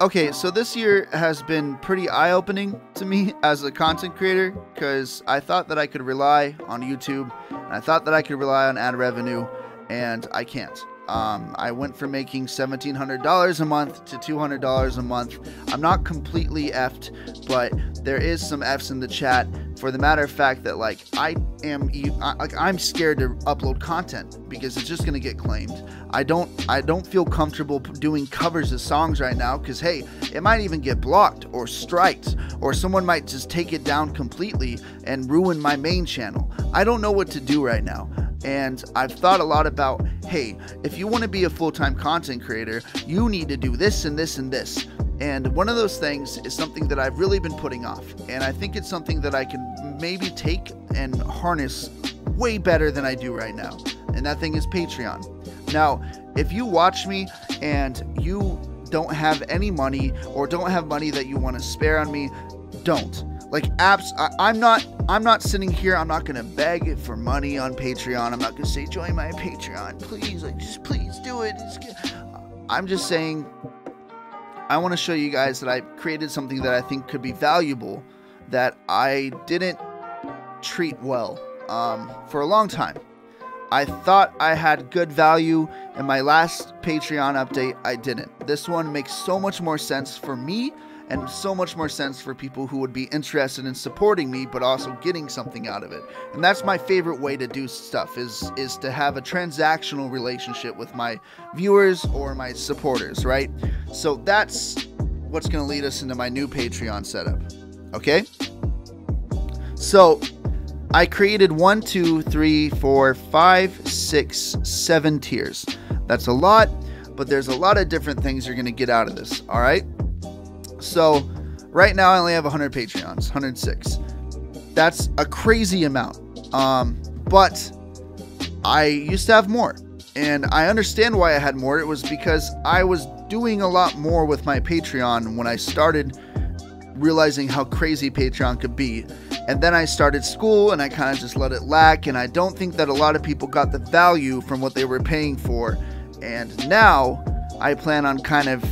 Okay, so this year has been pretty eye-opening to me as a content creator because I thought that I could rely on YouTube and I thought that I could rely on ad revenue, and I can't. I went from making $1,700 a month to $200 a month. I'm not completely effed, but there is some F's in the chat for the matter of fact that like I'm scared to upload content because it's just gonna get claimed. I don't feel comfortable doing covers of songs right now because hey, it might even get blocked or striked, or someone might just take it down completely and ruin my main channel. I don't know what to do right now. And I've thought a lot about, hey, if you want to be a full-time content creator, you need to do this and this and this. And one of those things is something that I've really been putting off. And I think it's something that I can maybe take and harness way better than I do right now. And that thing is Patreon. Now, if you watch me and you don't have any money or don't have money that you want to spare on me, don't. Like apps, I'm not sitting here. I'm not gonna beg for money on Patreon. I'm not gonna say join my Patreon, please. Like, just please do it. I'm just saying, I want to show you guys that I created something that I think could be valuable, that I didn't treat well for a long time. I thought I had good value in my last Patreon update. I didn't. This one makes so much more sense for me and so much more sense for people who would be interested in supporting me but also getting something out of it. And that's my favorite way to do stuff, is to have a transactional relationship with my viewers or my supporters, right? So that's what's going to lead us into my new Patreon setup. Okay? So I created 1, 2, 3, 4, 5, 6, 7 tiers. That's a lot, but there's a lot of different things you're going to get out of this, all right? So right now I only have 100 Patreons, 106. That's a crazy amount. But I used to have more, and I understand why I had more. It was because I was doing a lot more with my Patreon when I started realizing how crazy Patreon could be. And then I started school and I kind of just let it lack, and I don't think that a lot of people got the value from what they were paying for. And now I plan on kind of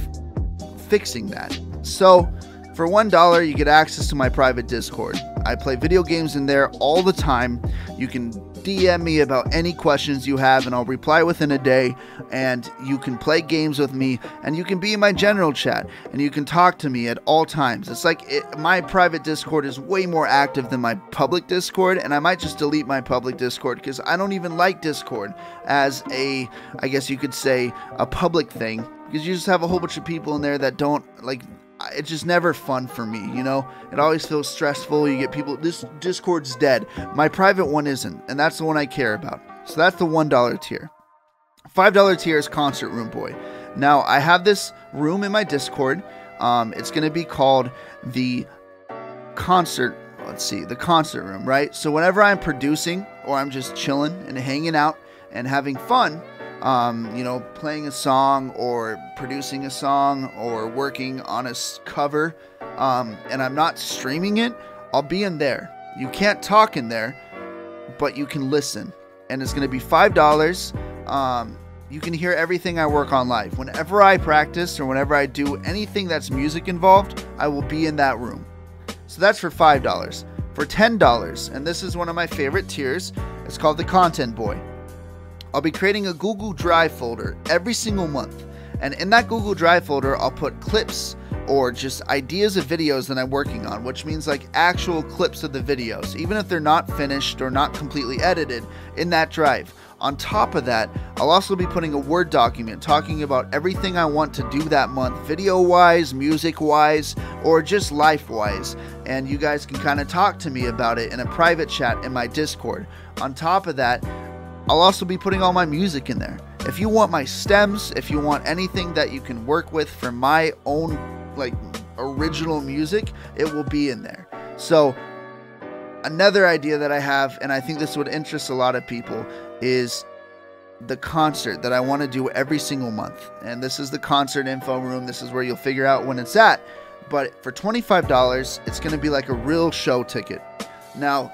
fixing that. So for $1, you get access to my private Discord. I play video games in there all the time. You can DM me about any questions you have and I'll reply within a day, and you can play games with me, and you can be in my general chat, and you can talk to me at all times. It's like my private Discord is way more active than my public Discord, and I might just delete my public Discord because I don't even like Discord as a, I guess you could say, a public thing, because you just have a whole bunch of people in there that don't like. It's just never fun for me, you know? It always feels stressful. You get people, this Discord's dead. My private one isn't, and that's the one I care about. So that's the $1 tier. $5 tier is Concert Room Boy. Now, I have this room in my Discord. It's going to be called the concert room, right? So whenever I'm producing or I'm just chilling and hanging out and having fun, you know, playing a song or producing a song or working on a cover, and I'm not streaming it, I'll be in there. You can't talk in there, but you can listen. And it's going to be $5. You can hear everything I work on live. Whenever I practice or whenever I do anything that's music involved, I will be in that room. So that's for $5. For $10, and this is one of my favorite tiers, it's called the Content Boy. I'll be creating a Google Drive folder every single month, and in that Google Drive folder I'll put clips or just ideas of videos that I'm working on, which means like actual clips of the videos, even if they're not finished or not completely edited, in that drive. On top of that, I'll also be putting a Word document talking about everything I want to do that month, video-wise, music-wise, or just life-wise, and you guys can kind of talk to me about it in a private chat in my Discord. On top of that, I'll also be putting all my music in there. If you want my stems, if you want anything that you can work with for my own like original music, it will be in there. So another idea that I have, and I think this would interest a lot of people, is the concert that I want to do every single month. And this is the concert info room. This is where you'll figure out when it's at. But for $25, it's going to be like a real show ticket. Now,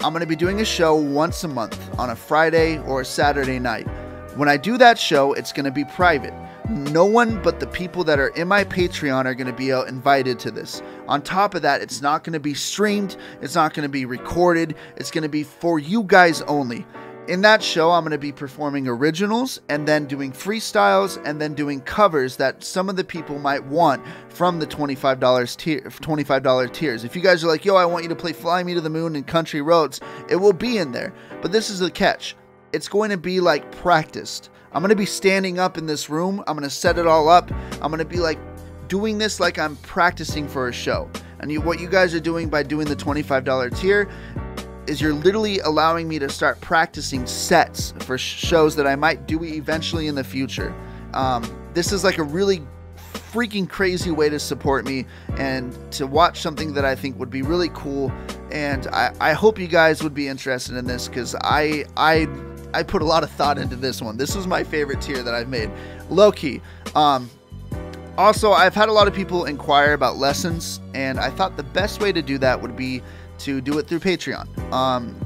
I'm going to be doing a show once a month on a Friday or a Saturday night. When I do that show, it's going to be private. no one but the people that are in my Patreon are going to be invited to this. On top of that, it's not going to be streamed. It's not going to be recorded. It's going to be for you guys only. In that show, I'm going to be performing originals and then doing freestyles and then doing covers that some of the people might want from the $25 tiers. If you guys are like, yo, I want you to play Fly Me to the Moon and Country Roads, it will be in there. But this is the catch. It's going to be like practiced. I'm going to be standing up in this room. I'm going to set it all up. I'm going to be like doing this like I'm practicing for a show. And what you guys are doing by doing the $25 tier is you're literally allowing me to start practicing sets for shows that I might do eventually in the future. This is like a really freaking crazy way to support me and to watch something that I think would be really cool. And I hope you guys would be interested in this, because I put a lot of thought into this one. This was my favorite tier that I've made, low-key. Also, I've had a lot of people inquire about lessons, and I thought the best way to do that would be to do it through Patreon.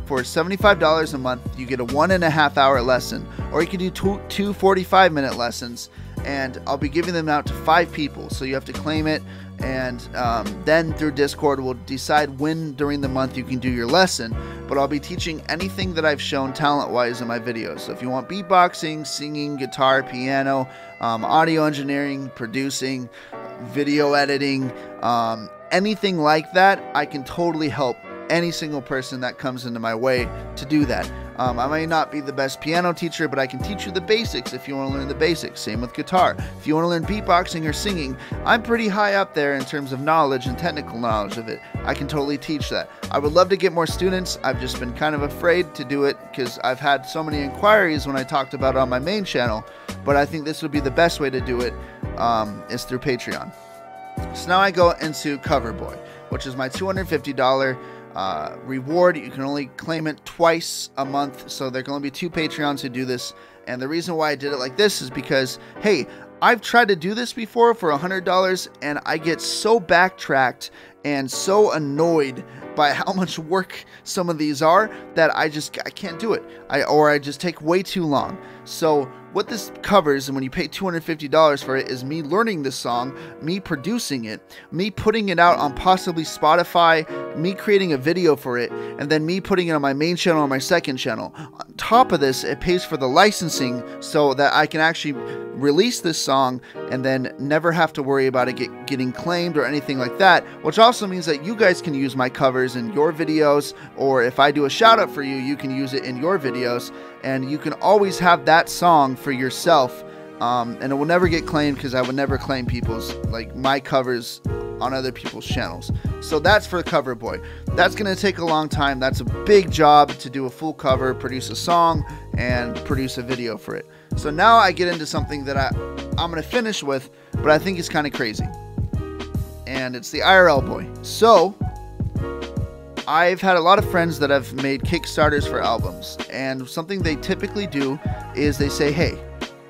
For $75 a month, you get a 1.5 hour lesson, or you can do two 45-minute lessons, and I'll be giving them out to 5 people. So you have to claim it, and then through Discord we'll decide when during the month you can do your lesson. But I'll be teaching anything that I've shown talent-wise in my videos. So if you want beatboxing, singing, guitar, piano, audio engineering, producing, video editing, anything like that, I can totally help any single person that comes into my way to do that. I may not be the best piano teacher, but I can teach you the basics if you want to learn the basics. Same with guitar. If you want to learn beatboxing or singing, I'm pretty high up there in terms of knowledge and technical knowledge of it. I can totally teach that. I would love to get more students. I've just been kind of afraid to do it because I've had so many inquiries when I talked about it on my main channel, but I think this would be the best way to do it, is through Patreon. So now I go into Coverboy, which is my $250 reward. You can only claim it twice a month, so there can only be 2 Patreons who do this. And the reason why I did it like this is because, hey, I've tried to do this before for $100, and I get so backtracked and so annoyed by how much work some of these are that I can't do it. I just take way too long. So what this covers, and when you pay $250 for it, is me learning this song, me producing it, me putting it out on possibly Spotify, me creating a video for it, and then me putting it on my main channel or my second channel. On top of this, it pays for the licensing so that I can actually release this song and then never have to worry about it getting claimed or anything like that, which also means that you guys can use my covers in your videos, or if I do a shout out for you, you can use it in your videos, and you can always have that song for yourself, and it will never get claimed because I would never claim my covers on other people's channels. So that's for Coverboy. That's going to take a long time. That's a big job to do a full cover, produce a song, and produce a video for it. So now I get into something that I'm going to finish with, but I think it's kind of crazy. And it's the IRL Boy. So I've had a lot of friends that have made Kickstarters for albums, and something they typically do is they say, hey,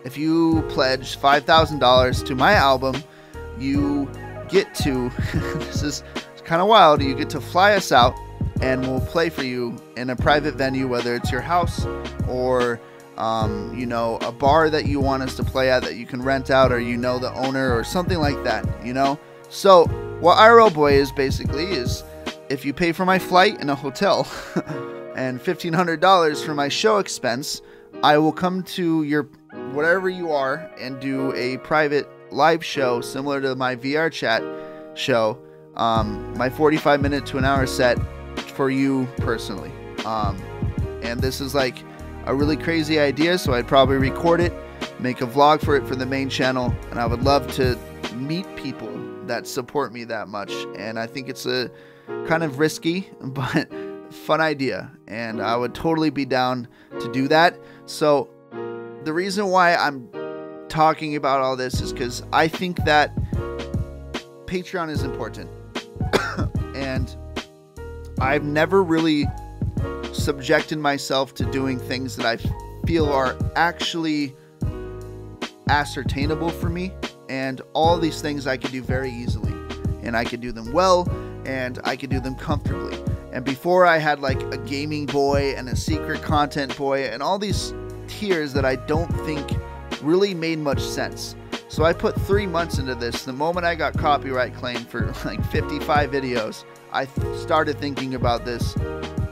if you pledge $5,000 to my album, you get to, this is kind of wild, you get to fly us out and we'll play for you in a private venue, whether it's your house or you know, a bar that you want us to play at that you can rent out, or you know the owner or something like that, you know. So what IRL Boy is basically is, if you pay for my flight in a hotel and $1,500 for my show expense, I will come to your wherever you are and do a private live show similar to my VR chat show, my 45-minute to an hour set for you personally. And this is like a really crazy idea, so I'd probably record it, make a vlog for it for the main channel, and I would love to meet people that support me that much. And I think it's a kind of risky but fun idea, and I would totally be down to do that. So the reason why I'm talking about all this is because I think that Patreon is important. And I've never really subjected myself to doing things that I feel are actually ascertainable for me, and all these things I could do very easily, and I could do them well, and I could do them comfortably. And before, I had like a gaming boy and a secret content boy and all these tiers that I don't think really made much sense. So I put 3 months into this. The moment I got copyright claimed for like 55 videos, I started thinking about this.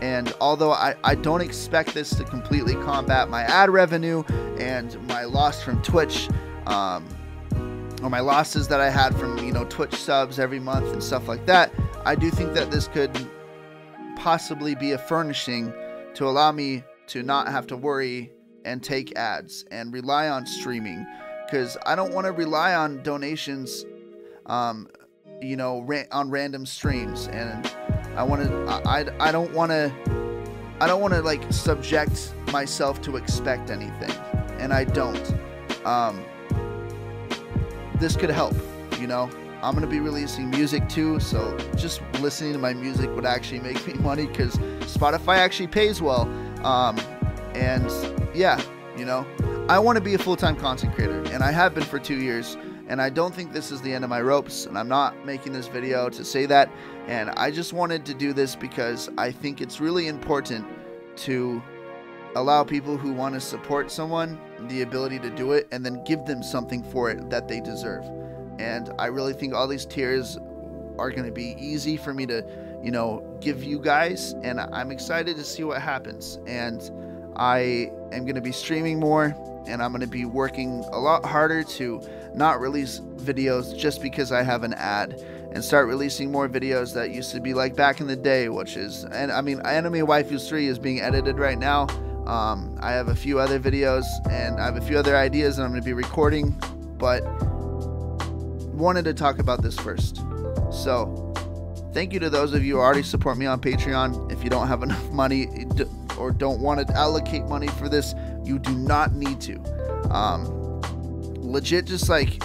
And although I don't expect this to completely combat my ad revenue and my loss from Twitch, or my losses that I had from, you know, Twitch subs every month and stuff like that, I do think that this could possibly be a furnishing to allow me to not have to worry and take ads and rely on streaming, because I don't want to rely on donations, you know, on random streams. And I don't want to like subject myself to expect anything, and I don't. This could help, you know. I'm gonna be releasing music too, so just listening to my music would actually make me money, because Spotify actually pays well. And yeah, you know, I want to be a full-time content creator, and I have been for 2 years, and I don't think this is the end of my ropes, and I'm not making this video to say that. And I just wanted to do this because I think it's really important to allow people who want to support someone the ability to do it, and then give them something for it that they deserve. And I really think all these tiers are going to be easy for me to, you know, give you guys, and I'm excited to see what happens. And I am going to be streaming more, and I'm going to be working a lot harder to not release videos just because I have an ad, and start releasing more videos that used to be like back in the day, which is, and I mean, Anime Waifus 3 is being edited right now. I have a few other videos, and I have a few other ideas that I'm going to be recording, but wanted to talk about this first. So thank you to those of you who already support me on Patreon. If you don't have enough money or don't want to allocate money for this, you do not need to. Legit, just like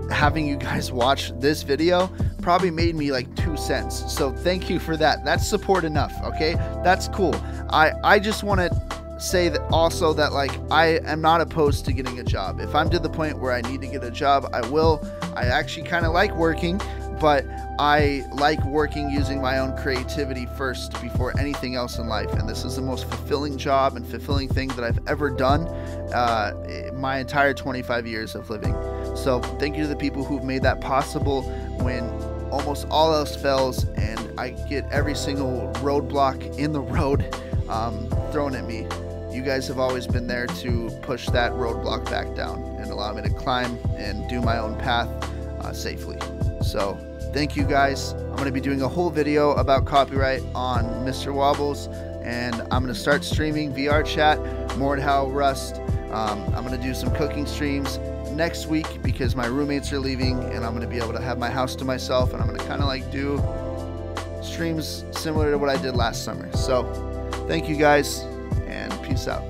having you guys watch this video probably made me like 2 cents. So thank you for that. That's support enough. Okay, that's cool. I just want to say that also that, like, I am not opposed to getting a job. If I'm to the point where I need to get a job, I will. I actually kind of like working, but I like working using my own creativity first before anything else in life. And this is the most fulfilling job and fulfilling thing that I've ever done my entire 25 years of living. So thank you to the people who've made that possible when almost all else fails, and I get every single roadblock in the road thrown at me. You guys have always been there to push that roadblock back down and allow me to climb and do my own path safely. So thank you guys. I'm going to be doing a whole video about copyright on Mr. Wobbles, and I'm going to start streaming VR chat, Mordhau, Rust. I'm going to do some cooking streams next week because my roommates are leaving, and I'm going to be able to have my house to myself, and I'm going to kind of like do streams similar to what I did last summer. So thank you guys, and peace out.